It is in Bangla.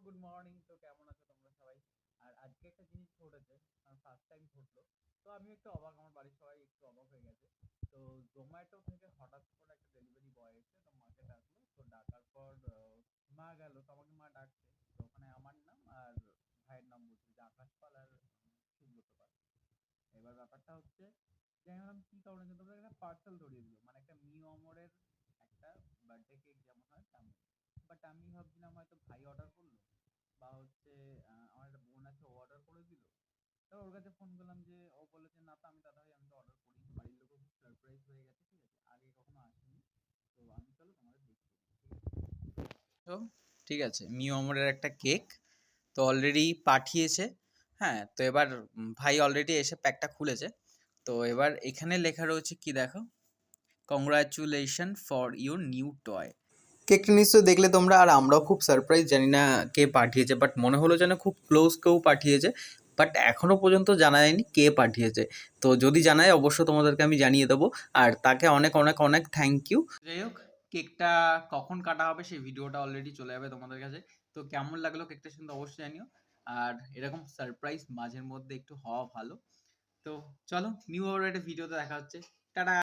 Good morning. তো কেমন আছো তোমরা সবাই? আর আজকে একটা জিনিস ঘটেছে, ফার্স্ট টাইম ঘটলো। তো আমি একটু অবাক, আমার বাড়ির সবাই একটু অবাক হয়ে গেছে। তো জোম্যাটো থেকে হঠাৎ করে একটা ডেলিভারি বয় এসে তো মাকে ডাকলো। তো ডাকার পর মা গেল, তো আমাকে মা ডাকছে। তো ওখানে আমার নাম আর ভাইয়ের নাম বলছে যে আকাশ পাল আর সুব্রত পাল। এবার ব্যাপারটা হচ্ছে যে আমি ভাবলাম কি কারণে তোমরা একটা পার্সেল ধরিয়ে দিল, মানে একটা মিও অমরের একটা বার্থডে কেক যেমন হয় তেমন। বাট আমি ভাবছিলাম হয়তো ভাই অর্ডার করলো, বা হচ্ছে আমার একটা বোন আছে, ও অর্ডার করে দিল। তো ওর কাছে ফোন করলাম, যে ও বলে যে না তো আমি দাদা ভাই আমি তো অর্ডার করিনি। বাড়ির লোকও খুব সারপ্রাইজ হয়ে গেছে, ঠিক আছে, আগে কখনো আসেনি। তো আমি চলো তোমাদের দেখতে দিই, ঠিক আছে। তো ঠিক আছে, মিও অমরের একটা কেক তো অলরেডি পাঠিয়েছে। হ্যাঁ, তো এবার ভাই অলরেডি এসে প্যাকটা খুলেছে। তো এবার এখানে লেখা রয়েছে কি দেখো, congratulation for your new toy. কেকটা নিশ্চয়ই দেখলে তোমরা, আর আমরাও খুব সারপ্রাইজ, জানি না কে পাঠিয়েছে, বাট মনে হলো যেন খুব ক্লোজ কেউ পাঠিয়েছে। বাট এখনো পর্যন্ত জানা যায়নি কে পাঠিয়েছে। তো যদি জানায় অবশ্য তোমাদেরকে আমি জানিয়ে দেবো। আর তাকে অনেক অনেক অনেক থ্যাংক ইউ। যাই হোক, কেকটা কখন কাটা হবে সেই ভিডিওটা অলরেডি চলে যাবে তোমাদের কাছে। তো কেমন লাগলো কেকটা শুনতে অবশ্যই জানিও। আর এরকম সারপ্রাইজ মাঝের মধ্যে একটু হওয়া ভালো। তো চলো, নিউ একটা ভিডিওতে দেখা হচ্ছে। টাটা।